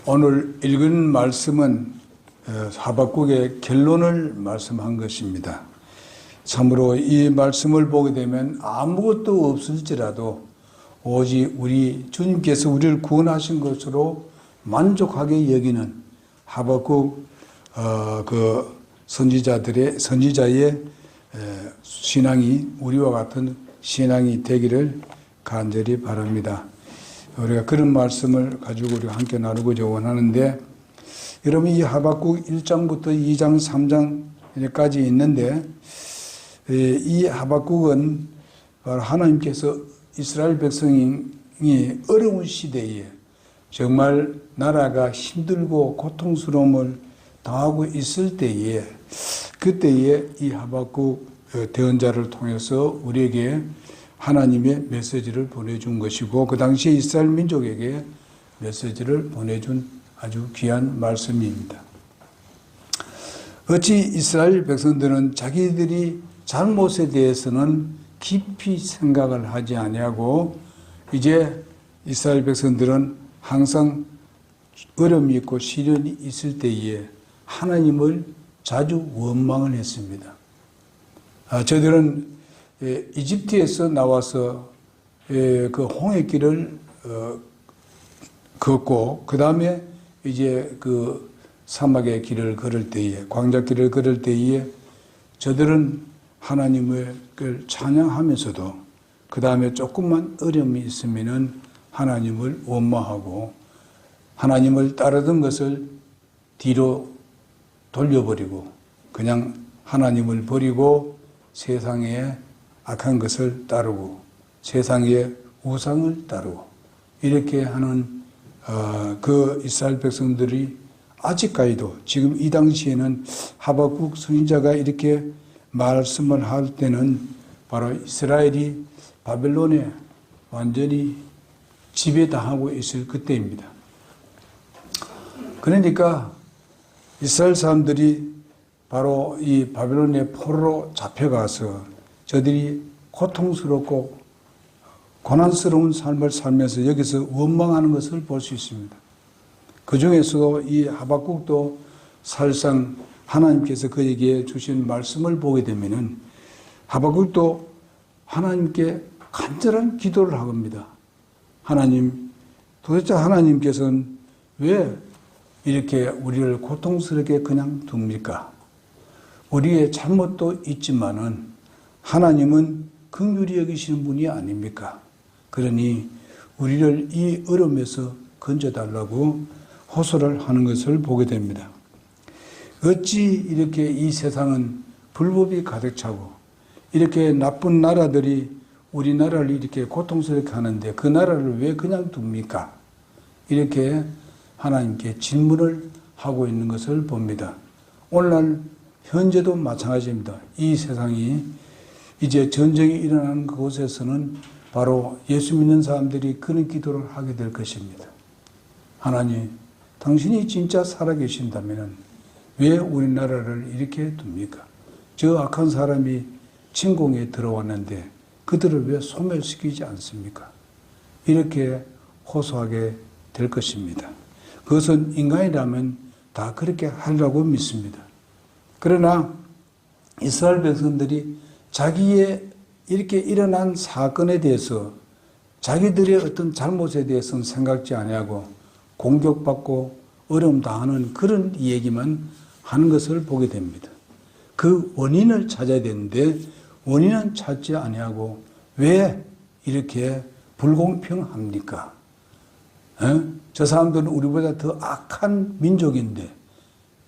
오늘 읽은 말씀은 하박국의 결론을 말씀한 것입니다. 참으로 이 말씀을 보게 되면 아무것도 없을지라도 오직 우리 주님께서 우리를 구원하신 것으로 만족하게 여기는 하박국 그 선지자의 신앙이 우리와 같은 신앙이 되기를 간절히 바랍니다. 우리가 그런 말씀을 가지고 우리가 함께 나누고자 원하는데, 여러분 이 하박국 1장부터 2장, 3장까지 있는데, 이 하박국은 하나님께서 이스라엘 백성이 어려운 시대에 정말 나라가 힘들고 고통스러움을 당하고 있을 때에, 그때에 이 하박국 대언자를 통해서 우리에게 하나님의 메시지를 보내준 것이고, 그 당시에 이스라엘 민족에게 메시지를 보내준 아주 귀한 말씀입니다. 어찌 이스라엘 백성들은 자기들이 잘못에 대해서는 깊이 생각을 하지 아니하고, 이제 이스라엘 백성들은 항상 어려움이 있고 시련이 있을 때에 하나님을 자주 원망을 했습니다. 저들은 이집트에서 나와서 그 홍해길을 걷고, 그 다음에 이제 그 사막의 길을 걸을 때에, 광자길을 걸을 때에 저들은 하나님을 찬양하면서도 그 다음에 조금만 어려움이 있으면은 하나님을 원망하고 하나님을 따르던 것을 뒤로 돌려버리고 그냥 하나님을 버리고 세상의 악한 것을 따르고 세상의 우상을 따르고 이렇게 하는 그 이스라엘 백성들이 아직까지도 지금 이 당시에는 하박국 선지자가 이렇게 말씀을 할 때는 바로 이스라엘이 바벨론에 완전히 지배당하고 있을 그때입니다. 그러니까 이스라엘 사람들이 바로 이 바벨론의 포로로 잡혀가서 저들이 고통스럽고 고난스러운 삶을 살면서 여기서 원망하는 것을 볼 수 있습니다. 그 중에서도 이 하박국도 사실상 하나님께서 그에게 주신 말씀을 보게 되면은 하박국도 하나님께 간절한 기도를 합니다. 하나님, 도대체 하나님께서는 왜 이렇게 우리를 고통스럽게 그냥 둡니까? 우리의 잘못도 있지만은 하나님은 긍휼히 여기시는 분이 아닙니까? 그러니 우리를 이 어려움에서 건져달라고 호소를 하는 것을 보게 됩니다. 어찌 이렇게 이 세상은 불법이 가득 차고 이렇게 나쁜 나라들이 우리나라를 이렇게 고통스럽게 하는데 그 나라를 왜 그냥 둡니까? 이렇게 하나님께 질문을 하고 있는 것을 봅니다. 오늘날 현재도 마찬가지입니다. 이 세상이 이제 전쟁이 일어나는 그곳에서는 바로 예수 믿는 사람들이 그런 기도를 하게 될 것입니다. 하나님, 당신이 진짜 살아계신다면 왜 우리나라를 이렇게 둡니까? 저 악한 사람이 침공에 들어왔는데 그들을 왜 소멸시키지 않습니까? 이렇게 호소하게 될 것입니다. 그것은 인간이라면 다 그렇게 하리라고 믿습니다. 그러나 이스라엘 백성들이 자기의 이렇게 일어난 사건에 대해서 자기들의 어떤 잘못에 대해서는 생각지 아니하고 공격받고 어려움 당하는 그런 얘기만 하는 것을 보게 됩니다. 그 원인을 찾아야 되는데 원인은 찾지 아니하고 왜 이렇게 불공평합니까? 저 사람들은 우리보다 더 악한 민족인데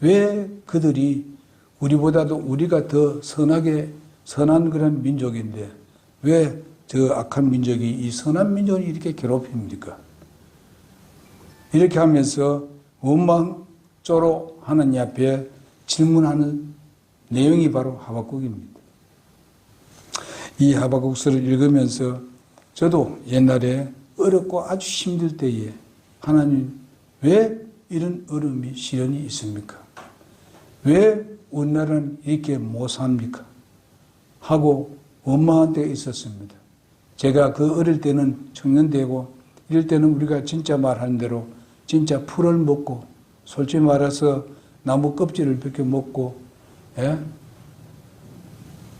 왜 그들이 우리보다도 우리가 더 선한 그런 민족인데 왜 저 악한 민족이 이 선한 민족을 이렇게 괴롭힙니까? 이렇게 하면서 원망조로 하나님 앞에 질문하는 내용이 바로 하박국입니다. 이 하박국서를 읽으면서 저도 옛날에 어렵고 아주 힘들 때에 하나님 왜 이런 어려움이 시련이 있습니까? 왜 우리나라는 이렇게 못 삽니까? 하고 원망한 때가 있었습니다. 제가 그 어릴 때는 청년되고 이럴 때는 우리가 진짜 말하는 대로 진짜 풀을 먹고, 솔직히 말해서 나무 껍질을 벗겨 먹고, 예?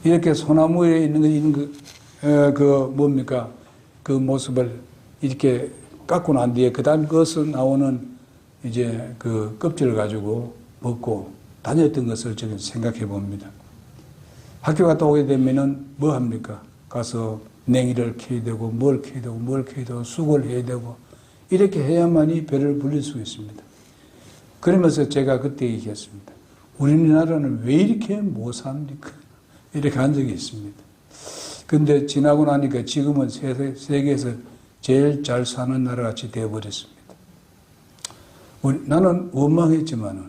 이렇게 소나무에 있는 뭡니까? 그 모습을 이렇게 깎고 난 뒤에, 그 다음 그것서 나오는 이제 그 껍질을 가지고 먹고 다녔던 것을 저는 생각해 봅니다. 학교 갔다 오게 되면은 뭐 합니까? 가서 냉이를 캐야 되고, 뭘 캐야 되고, 뭘 캐야 되고, 수고를 해야 되고, 이렇게 해야만이 배를 불릴 수 있습니다. 그러면서 제가 그때 얘기했습니다. 우리나라는 왜 이렇게 못 삽니까? 이렇게 한 적이 있습니다. 근데 지나고 나니까 지금은 세계에서 제일 잘 사는 나라같이 되어버렸습니다. 나는 원망했지만은,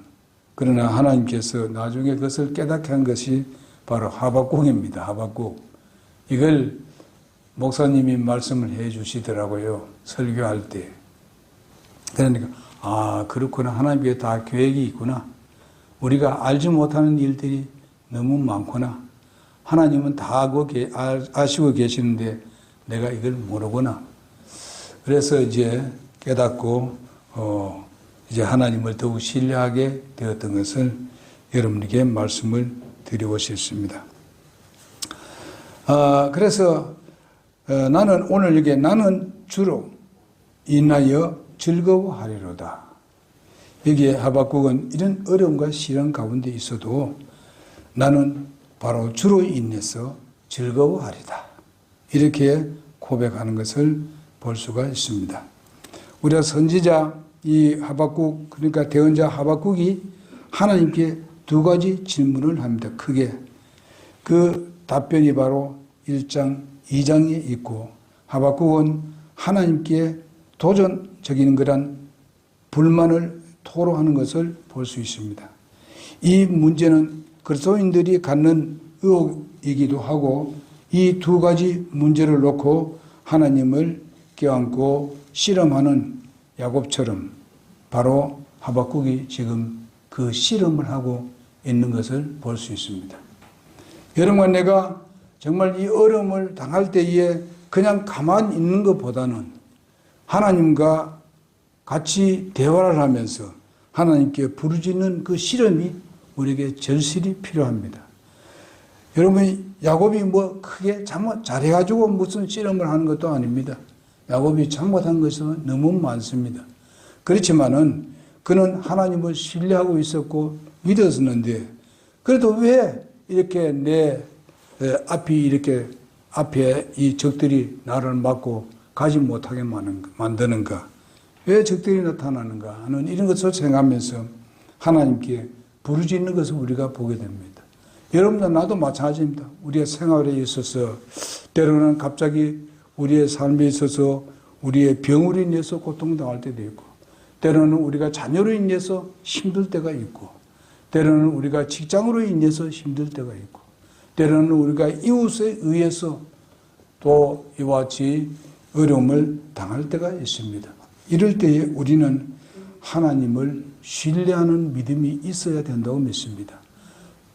그러나 하나님께서 나중에 그것을 깨닫게 한 것이 바로 하박국입니다. 하박국. 이걸 목사님이 말씀을 해 주시더라고요. 설교할 때. 그러니까, 아, 그렇구나. 하나님께 다 계획이 있구나. 우리가 알지 못하는 일들이 너무 많구나. 하나님은 다 아시고 계시는데 내가 이걸 모르구나. 그래서 이제 깨닫고, 이제 하나님을 더욱 신뢰하게 되었던 것을 여러분에게 말씀을 드리고 싶습니다. 그래서 나는 오늘 여기에 나는 주로 인하여 즐거워하리로다. 여기에 하박국은 이런 어려움과 시련 가운데 있어도 나는 바로 주로 인해서 즐거워하리다. 이렇게 고백하는 것을 볼 수가 있습니다. 우리가 선지자 이 하박국, 그러니까 대언자 하박국이 하나님께 두 가지 질문을 합니다. 크게. 그 답변이 바로 1장, 2장에 있고, 하박국은 하나님께 도전적인 그런 불만을 토로하는 것을 볼 수 있습니다. 이 문제는 그리스도인들이 갖는 의혹이기도 하고, 이 두 가지 문제를 놓고 하나님을 껴안고 실험하는 야곱처럼 바로 하박국이 지금 그 실험을 하고 있는 것을 볼 수 있습니다. 여러분과 내가 정말 이 어려움을 당할 때에 그냥 가만히 있는 것보다는 하나님과 같이 대화를 하면서 하나님께 부르짖는 그 실험이 우리에게 절실히 필요합니다. 여러분, 야곱이 뭐 크게 잘못 잘해가지고 무슨 실험을 하는 것도 아닙니다. 야곱이 잘못한 것은 너무 많습니다. 그렇지만은 그는 하나님을 신뢰하고 있었고 믿었었는데, 그래도 왜 이렇게 내 앞이 이렇게 앞에 이 적들이 나를 막고 가지 못하게 만드는가? 왜 적들이 나타나는가 하는 이런 것을 생각하면서 하나님께 부르짖는 것을 우리가 보게 됩니다. 여러분도 나도 마찬가지입니다. 우리의 생활에 있어서 때로는 갑자기 우리의 삶에 있어서 우리의 병으로 인해서 고통당할 때도 있고, 때로는 우리가 자녀로 인해서 힘들 때가 있고, 때로는 우리가 직장으로 인해서 힘들 때가 있고, 때로는 우리가 이웃에 의해서 또 이와 같이 어려움을 당할 때가 있습니다. 이럴 때에 우리는 하나님을 신뢰하는 믿음이 있어야 된다고 믿습니다.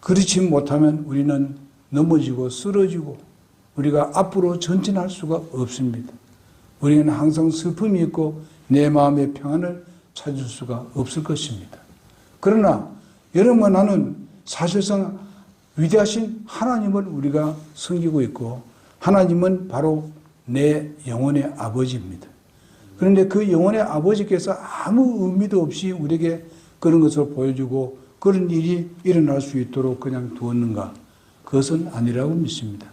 그렇지 못하면 우리는 넘어지고 쓰러지고 우리가 앞으로 전진할 수가 없습니다. 우리는 항상 슬픔이 있고 내 마음의 평안을 찾을 수가 없을 것입니다. 그러나 여러분과 나는 사실상 위대하신 하나님을 우리가 섬기고 있고, 하나님은 바로 내 영혼의 아버지입니다. 그런데 그 영혼의 아버지께서 아무 의미도 없이 우리에게 그런 것을 보여주고 그런 일이 일어날 수 있도록 그냥 두었는가? 그것은 아니라고 믿습니다.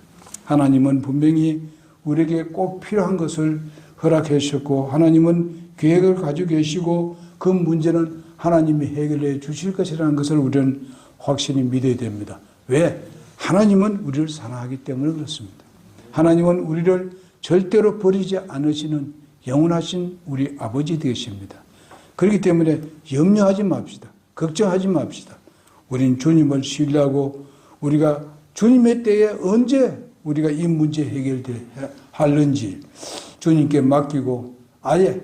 하나님은 분명히 우리에게 꼭 필요한 것을 허락해 주셨고, 하나님은 계획을 가지고 계시고 그 문제는 하나님이 해결해 주실 것이라는 것을 우리는 확실히 믿어야 됩니다. 왜? 하나님은 우리를 사랑하기 때문에 그렇습니다. 하나님은 우리를 절대로 버리지 않으시는 영원하신 우리 아버지 되십니다. 그렇기 때문에 염려하지 맙시다. 걱정하지 맙시다. 우리는 주님을 신뢰하고 우리가 주님의 때에 언제 우리가 이 문제 해결하는지 주님께 맡기고 아예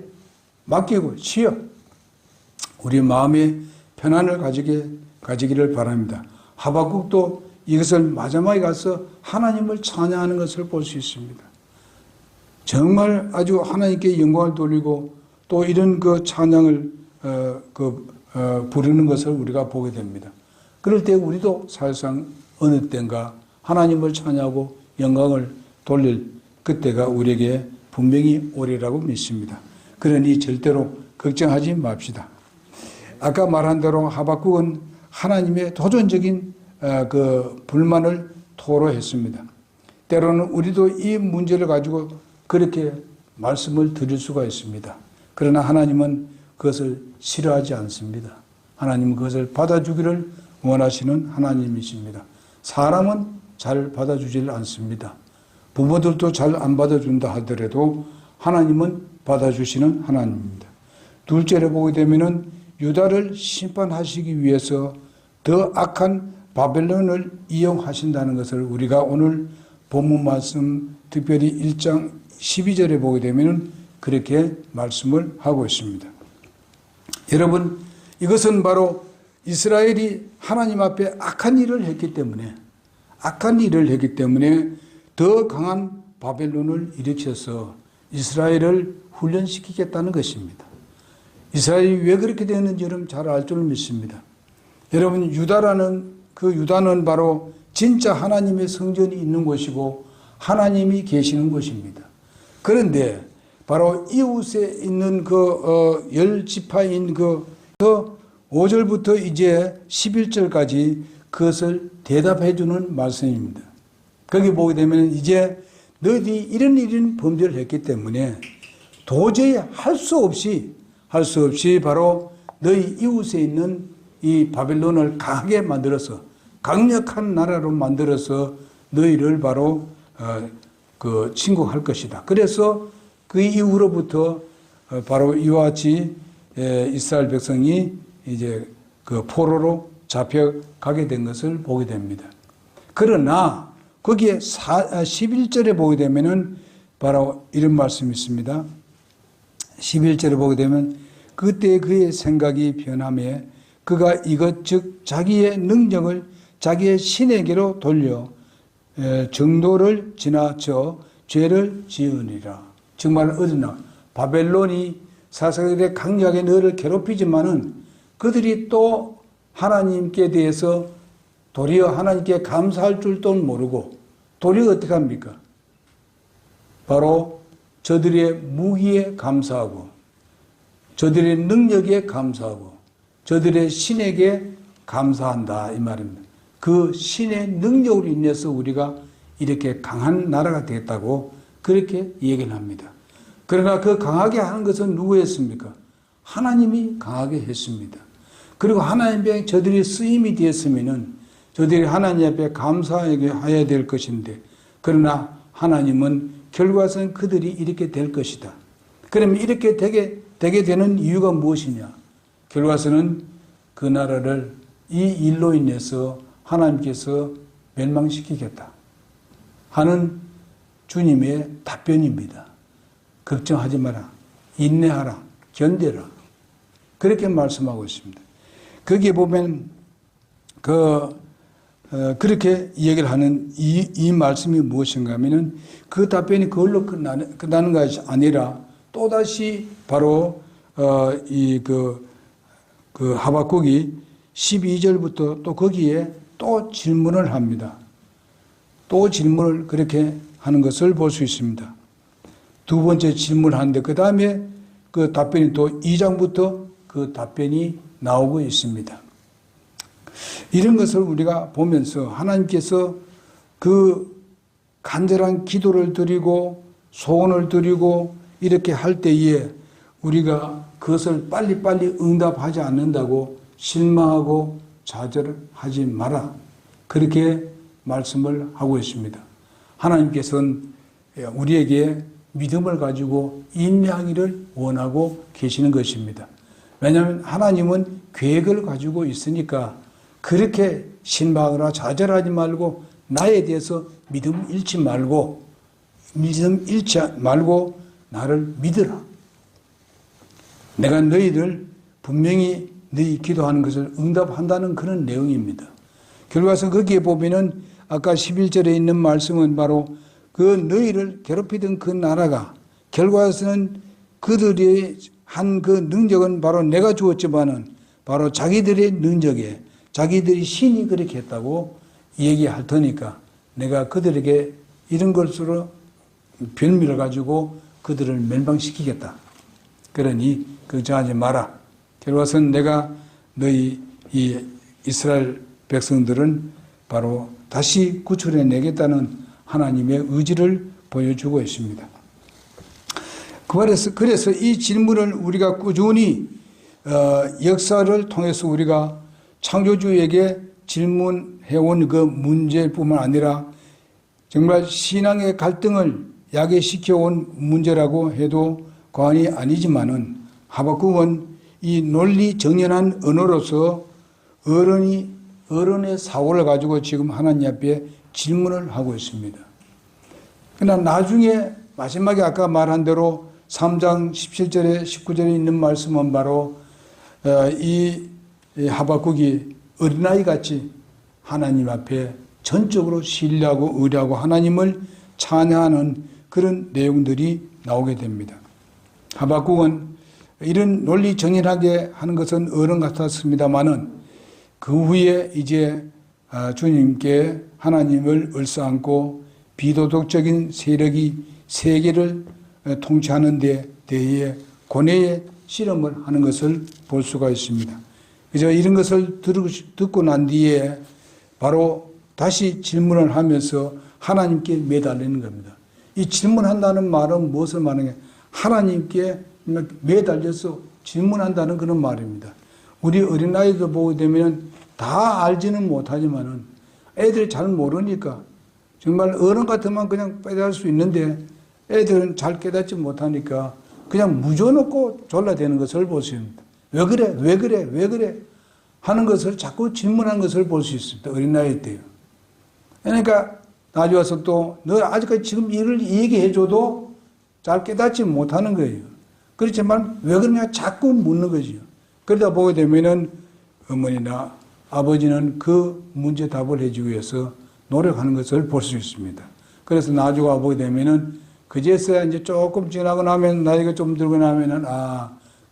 맡기고 쉬어 우리 마음의 편안을 가지기를 바랍니다. 하박국도 이것을 마지막에 가서 하나님을 찬양하는 것을 볼 수 있습니다. 정말 아주 하나님께 영광을 돌리고 또 이런 그 찬양을 부르는 것을 우리가 보게 됩니다. 그럴 때 우리도 사실상 어느 때인가 하나님을 찬양하고 영광을 돌릴 그때가 우리에게 분명히 오리라고 믿습니다. 그러니 절대로 걱정하지 맙시다. 아까 말한 대로 하박국은 하나님의 도전적인 그 불만을 토로했습니다. 때로는 우리도 이 문제를 가지고 그렇게 말씀을 드릴 수가 있습니다. 그러나 하나님은 그것을 싫어하지 않습니다. 하나님은 그것을 받아주기를 원하시는 하나님이십니다. 사람은 잘 받아주질 않습니다. 부모들도 잘 안 받아준다 하더라도 하나님은 받아주시는 하나님입니다. 둘째로 보게 되면은 유다를 심판하시기 위해서 더 악한 바벨론을 이용하신다는 것을 우리가 오늘 본문 말씀 특별히 1장 12절에 보게 되면은 그렇게 말씀을 하고 있습니다. 여러분, 이것은 바로 이스라엘이 하나님 앞에 악한 일을 했기 때문에 더 강한 바벨론을 일으켜서 이스라엘을 훈련시키겠다는 것입니다. 이스라엘이 왜 그렇게 되었는지 여러분 잘 알 줄 믿습니다. 여러분, 유다는 바로 진짜 하나님의 성전이 있는 곳이고 하나님이 계시는 곳입니다. 그런데 바로 이웃에 있는 열 지파인 5절부터 이제 11절까지 그것을 대답해 주는 말씀입니다. 거기 보게 되면 이제 너희들이 이런 범죄를 했기 때문에 도저히 할 수 없이 바로 너희 이웃에 있는 이 바벨론을 강하게 만들어서 강력한 나라로 만들어서 너희를 바로 침공할 것이다. 그래서 그 이후로부터 바로 이와 같이 이스라엘 백성이 이제 그 포로로 잡혀가게 된 것을 보게 됩니다. 그러나 거기에 11절에 보게 되면은 바로 이런 말씀이 있습니다. 11절에 보게 되면 그때 그의 생각이 변하며 그가 이것 즉 자기의 능력을 자기의 신에게로 돌려 정도를 지나쳐 죄를 지으니라. 정말 어디나 바벨론이 사사들의 강력하게 너를 괴롭히지만은 그들이 또 하나님께 대해서 도리어 하나님께 감사할 줄도 모르고 도리어 어떻게 합니까? 바로 저들의 무기에 감사하고 저들의 능력에 감사하고 저들의 신에게 감사한다 이 말입니다. 그 신의 능력으로 인해서 우리가 이렇게 강한 나라가 되었다고 그렇게 얘기를 합니다. 그러나 그 강하게 하는 것은 누구였습니까? 하나님이 강하게 했습니다. 그리고 하나님께 저들이 쓰임이 되었으면은 저들이 하나님 앞에 감사해야 될 것인데 그러나 하나님은 결과적으로는 그들이 이렇게 될 것이다. 그러면 이렇게 되게 되는 이유가 무엇이냐? 결과적으로는 그 나라를 이 일로 인해서 하나님께서 멸망시키겠다 하는 주님의 답변입니다. 걱정하지 마라. 인내하라. 견뎌라. 그렇게 말씀하고 있습니다. 거기에 보면 그렇게 얘기를 하는 이 말씀이 무엇인가 하면은 그 답변이 그걸로 끝나는 것이 아니라 또다시 바로 하박국이 12절부터 또 거기에 또 질문을 합니다. 또 질문을 그렇게 하는 것을 볼 수 있습니다. 두 번째 질문을 하는데 그 다음에 그 답변이 또 2장부터 그 답변이 나오고 있습니다. 이런 것을 우리가 보면서 하나님께서 그 간절한 기도를 드리고 소원을 드리고 이렇게 할 때에 우리가 그것을 빨리빨리 응답하지 않는다고 실망하고 좌절하지 마라. 그렇게 말씀을 하고 있습니다. 하나님께서는 우리에게 믿음을 가지고 인내하기를 원하고 계시는 것입니다. 왜냐하면 하나님은 계획을 가지고 있으니까 그렇게 실망하거나 좌절하지 말고 나에 대해서 믿음 잃지 말고 나를 믿으라. 내가 너희를 분명히 너희 기도하는 것을 응답한다는 그런 내용입니다. 결과서 거기에 보면은 아까 11절에 있는 말씀은 바로 그 너희를 괴롭히던 그 나라가 결과에서는 그들의 한 그 능력은 바로 내가 주었지만은 바로 자기들의 능력에 자기들이 신이 그렇게 했다고 얘기할 테니까 내가 그들에게 이런 것으로 별미를 가지고 그들을 멸망시키겠다. 그러니 걱정하지 마라. 결과선 내가 너희 이 이스라엘 백성들은 바로 다시 구출해 내겠다는 하나님의 의지를 보여주고 있습니다. 그래서 이 질문을 우리가 꾸준히 역사를 통해서 우리가 창조주에게 질문해온 그 문제뿐만 아니라 정말 신앙의 갈등을 야기시켜온 문제라고 해도 과언이 아니지만은 하박국은 이 논리 정연한 언어로서 어른의 사고를 가지고 지금 하나님 앞에 질문을 하고 있습니다. 그러나 나중에 마지막에 아까 말한 대로 3장 17절에 19절에 있는 말씀은 바로 이 하박국이 어린아이 같이 하나님 앞에 전적으로 신뢰하고 의뢰하고 하나님을 찬양하는 그런 내용들이 나오게 됩니다. 하박국은 이런 논리 정연하게 하는 것은 어른 같았습니다만은 그 후에 이제 주님께 하나님을 얼싸안고 비도덕적인 세력이 세계를 통치하는 데 대해 고뇌의 실험을 하는 것을 볼 수가 있습니다. 그래서 이런 것을 듣고 난 뒤에 바로 다시 질문을 하면서 하나님께 매달리는 겁니다. 이 질문한다는 말은 무엇을 말하냐? 하나님께 매달려서 질문한다는 그런 말입니다. 우리 어린아이들 보게 되면 다 알지는 못하지만은 애들이 잘 모르니까 정말 어른 같으면 그냥 빼달을 수 있는데 애들은 잘 깨닫지 못하니까 그냥 묻어놓고 졸라대는 것을 볼 수 있습니다. 왜 그래? 왜 그래? 왜 그래? 하는 것을 자꾸 질문하는 것을 볼 수 있습니다. 어린아이 때요. 그러니까 나중에 와서 또 너 아직까지 지금 이를 얘기해줘도 잘 깨닫지 못하는 거예요. 그렇지만 왜 그러냐 자꾸 묻는 거지요. 그러다 보게 되면은 어머니나 아버지는 그 문제 답을 해주기 위해서 노력하는 것을 볼 수 있습니다. 그래서 나중에 와보게 되면은 그제서야 이제 조금 지나고 나면 나이가 좀 들고 나면은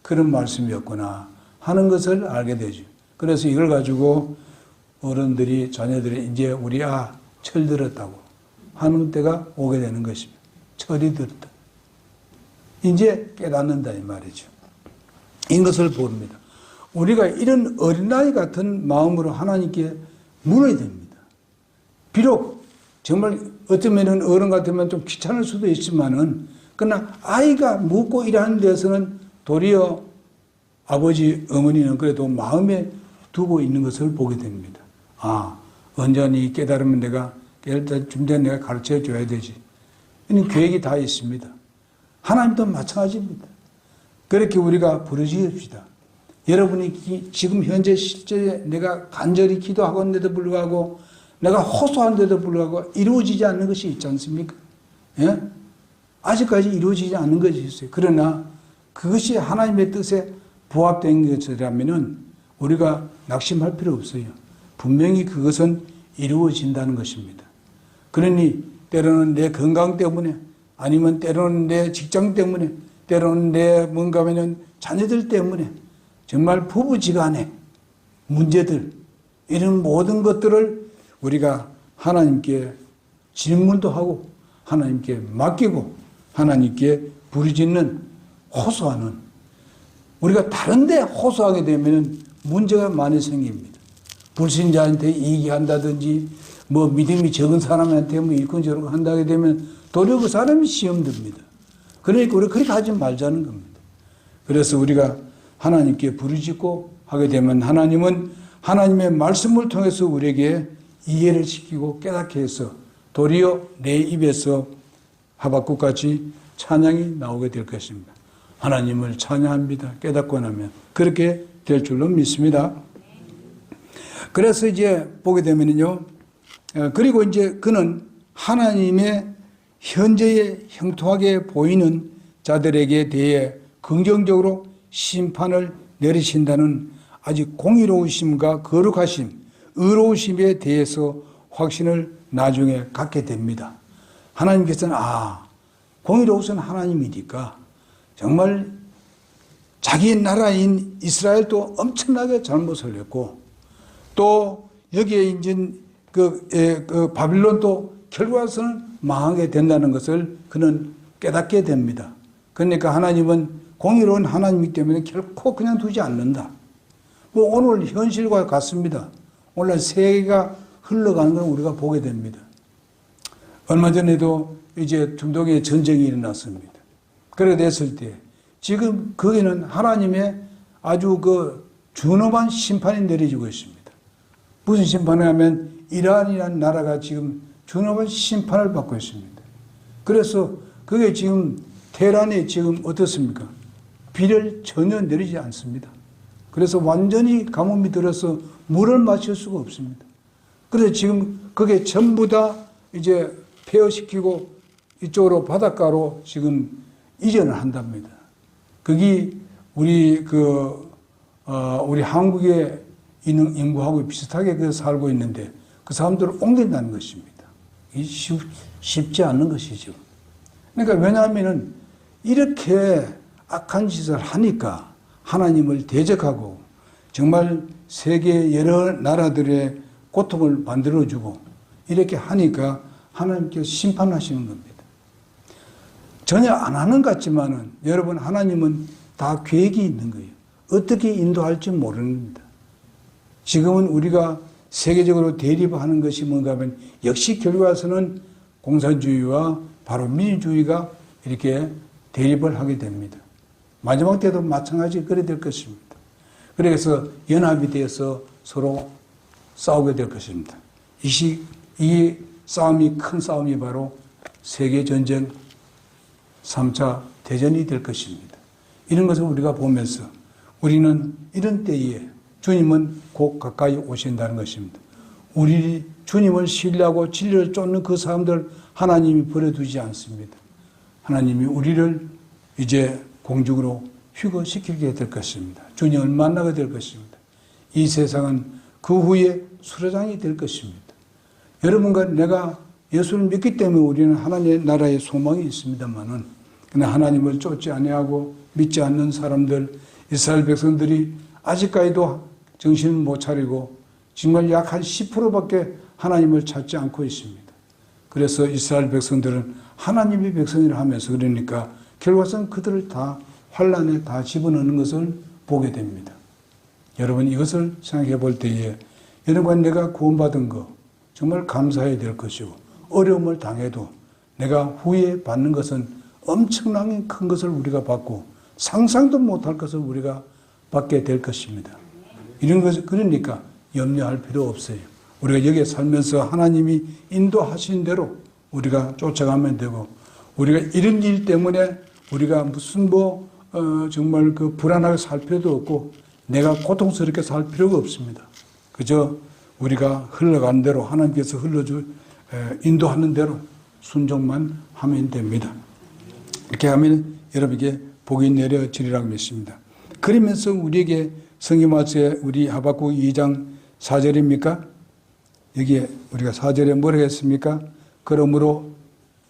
그런 말씀이었구나 하는 것을 알게 되죠. 그래서 이걸 가지고 어른들이 자녀들이 이제 우리 철들었다고 하는 때가 오게 되는 것입니다. 철이 들었다. 이제 깨닫는다 이 말이죠. 이것을 봅니다. 우리가 이런 어린아이 같은 마음으로 하나님께 물어야 됩니다. 비록 정말 어쩌면 어른 같으면 좀 귀찮을 수도 있지만은 그러나 아이가 묻고 일하는 데서는 도리어 아버지 어머니는 그래도 마음에 두고 있는 것을 보게 됩니다. 언제니 깨달으면 내가 깨달을 준비한 내가 가르쳐 줘야 되지. 이런 계획이 다 있습니다. 하나님도 마찬가지입니다. 그렇게 우리가 부르짖읍시다. 여러분이 지금 현재 실제 내가 간절히 기도하고 있는데도 불구하고 내가 호소하는데도 불구하고 이루어지지 않는 것이 있지 않습니까? 예? 아직까지 이루어지지 않는 것이 있어요. 그러나 그것이 하나님의 뜻에 부합된 것이라면 우리가 낙심할 필요 없어요. 분명히 그것은 이루어진다는 것입니다. 그러니 때로는 내 건강 때문에 아니면 때로는 내 직장 때문에 때로는 내 뭔가 하면 자녀들 때문에 정말 부부지간의 문제들 이런 모든 것들을 우리가 하나님께 질문도 하고 하나님께 맡기고 하나님께 부르짖는 호소하는 우리가 다른 데 호소하게 되면 문제가 많이 생깁니다. 불신자한테 얘기한다든지 뭐 믿음이 적은 사람한테 뭐 이건저건 한다게 되면 도리어 그 사람이 시험 듭니다. 그러니까 우리가 그렇게 하지 말자는 겁니다. 그래서 우리가 하나님께 부르짖고 하게 되면 하나님은 하나님의 말씀을 통해서 우리에게 이해를 시키고 깨닫게 해서 도리어 내 입에서 하박국같이 찬양이 나오게 될 것입니다. 하나님을 찬양합니다. 깨닫고 나면 그렇게 될 줄로 믿습니다. 그래서 이제 보게 되면요. 그리고 이제 그는 하나님의 현재에 형통하게 보이는 자들에게 대해 긍정적으로 심판을 내리신다는 아주 공의로우심과 거룩하심, 의로우심에 대해서 확신을 나중에 갖게 됩니다. 하나님께서는 공의로우신 하나님이니까 정말 자기 나라인 이스라엘도 엄청나게 잘못을 했고 또 여기에 이제 그 바빌론도 결과서는 망하게 된다는 것을 그는 깨닫게 됩니다. 그러니까 하나님은 공의로운 하나님이기 때문에 결코 그냥 두지 않는다. 뭐 오늘 현실과 같습니다. 오늘 세계가 흘러가는 걸 우리가 보게 됩니다. 얼마 전에도 이제 중동에 전쟁이 일어났습니다. 그래 됐을 때 지금 거기는 하나님의 아주 그 준엄한 심판이 내려지고 있습니다. 무슨 심판을 하면 이란이라는 나라가 지금 준엄한 심판을 받고 있습니다. 그래서 그게 지금 테헤란이 지금 어떻습니까? 비를 전혀 내리지 않습니다. 그래서 완전히 가뭄이 들어서 물을 마실 수가 없습니다. 그래서 지금 그게 전부 다 이제 폐허시키고 이쪽으로 바닷가로 지금 이전을 한답니다. 거기 우리 우리 한국에 있는 인구하고 비슷하게 그 살고 있는데 그 사람들을 옮긴다는 것입니다. 이 쉽지 않은 것이죠. 그러니까 왜냐하면은 이렇게 악한 짓을 하니까 하나님을 대적하고 정말 세계 여러 나라들의 고통을 만들어주고 이렇게 하니까 하나님께서 심판하시는 겁니다. 전혀 안 하는 것 같지만은 여러분 하나님은 다 계획이 있는 거예요. 어떻게 인도할지 모릅니다. 지금은 우리가 세계적으로 대립하는 것이 뭔가 하면 역시 결과에서는 공산주의와 바로 민주주의가 이렇게 대립을 하게 됩니다. 마지막 때도 마찬가지 그래 될 것입니다. 그래서 연합이 되어서 서로 싸우게 될 것입니다. 이 싸움이 큰 싸움이 바로 세계전쟁 3차 대전이 될 것입니다. 이런 것을 우리가 보면서 우리는 이런 때에 주님은 곧 가까이 오신다는 것입니다. 우리 주님을 신뢰하고 진리를 쫓는 그 사람들 하나님이 버려두지 않습니다. 하나님이 우리를 이제 공중으로 휴거시키게 될 것입니다. 주님을 만나게 될 것입니다. 이 세상은 그 후에 수레장이 될 것입니다. 여러분과 내가 예수를 믿기 때문에 우리는 하나님의 나라에 소망이 있습니다만은 그러나 하나님을 쫓지 아니하고 믿지 않는 사람들 이스라엘 백성들이 아직까지도 정신을 못 차리고 정말 약 한 10%밖에 하나님을 찾지 않고 있습니다. 그래서 이스라엘 백성들은 하나님의 백성이라 하면서 그러니까 결과적으로 그들을 다 환란에 다 집어넣는 것을 보게 됩니다. 여러분 이것을 생각해 볼 때에 여러분과 내가 구원받은 거 정말 감사해야 될 것이고 어려움을 당해도 내가 후에 받는 것은 엄청나게 큰 것을 우리가 받고 상상도 못할 것을 우리가 받게 될 것입니다. 이런 것을 그러니까 염려할 필요 없어요. 우리가 여기에 살면서 하나님이 인도하신 대로 우리가 쫓아가면 되고 우리가 이런 일 때문에 우리가 무슨 정말 그 불안하게 살 필요도 없고 내가 고통스럽게 살 필요가 없습니다. 그저 우리가 흘러가는 대로 하나님께서 인도하는 대로 순종만 하면 됩니다. 이렇게 하면 여러분에게 복이 내려지리라고 믿습니다. 그러면서 우리에게 성경 말씀에 우리 하박국 2장 4절입니까? 여기에 우리가 4절에 뭐라고 했습니까? 그러므로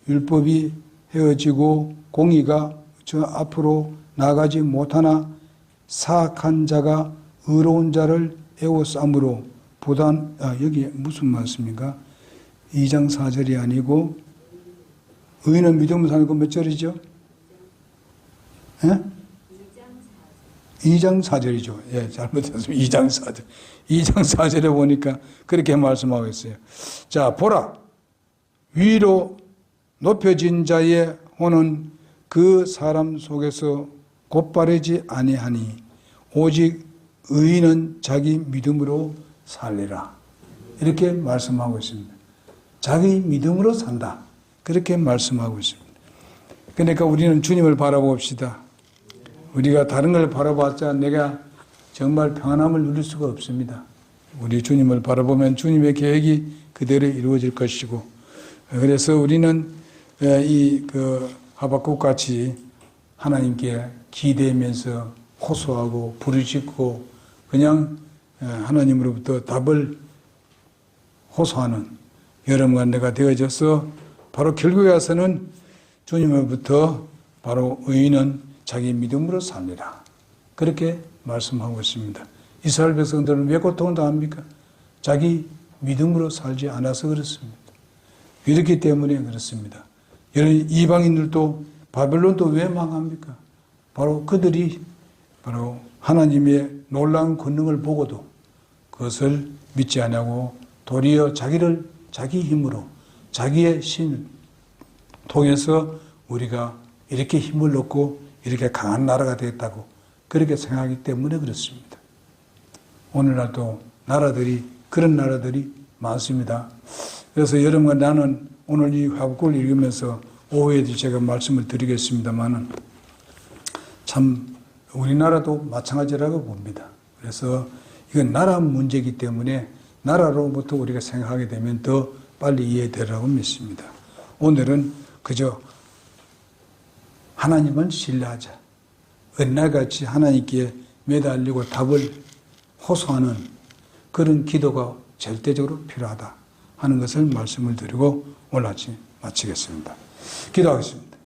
율법이 헤어지고 공의가 저 앞으로 나가지 못하나 사악한 자가 의로운 자를 애워싸므로 여기 무슨 말씀입니까? 2장 4절이 아니고 의인은 믿음으로 사는 거 몇 절이죠? 2장 4절이죠. 예, 잘못했습니다. 2장 4절. 2장 4절에 보니까 그렇게 말씀하고 있어요. 자, 보라. 위로 높여진 자의 혼은 그 사람 속에서 곧바르지 아니하니 오직 의인은 자기 믿음으로 살리라. 이렇게 말씀하고 있습니다. 자기 믿음으로 산다. 그렇게 말씀하고 있습니다. 그러니까 우리는 주님을 바라봅시다. 우리가 다른 걸 바라봤자 내가 정말 평안함을 누릴 수가 없습니다. 우리 주님을 바라보면 주님의 계획이 그대로 이루어질 것이고 그래서 우리는 하박국 같이 하나님께 기대면서 호소하고 부르짖고 그냥 하나님으로부터 답을 호소하는 여러분과 내가 되어져서 바로 결국에 와서는 주님으로부터 바로 의인은 자기 믿음으로 삽니다. 그렇게 말씀하고 있습니다. 이스라엘 백성들은 왜 고통을 당합니까? 자기 믿음으로 살지 않아서 그렇습니다. 이렇기 때문에 그렇습니다. 여러분, 이방인들도 바벨론도 왜 망합니까? 바로 그들이 바로 하나님의 놀라운 권능을 보고도 그것을 믿지 않고 도리어 자기를 자기 힘으로 자기의 신을 통해서 우리가 이렇게 힘을 얻고 이렇게 강한 나라가 되었다고 그렇게 생각하기 때문에 그렇습니다. 오늘날도 그런 나라들이 많습니다. 그래서 여러분과 나는 오늘 이 하박국을 읽으면서 오후에도 제가 말씀을 드리겠습니다만은 참 우리나라도 마찬가지라고 봅니다. 그래서 이건 나라 문제이기 때문에 나라로부터 우리가 생각하게 되면 더 빨리 이해되라고 믿습니다. 오늘은 그저 하나님을 신뢰하자. 은날같이 하나님께 매달리고 답을 호소하는 그런 기도가 절대적으로 필요하다 하는 것을 말씀을 드리고 오늘 아침 마치겠습니다. 기도하겠습니다.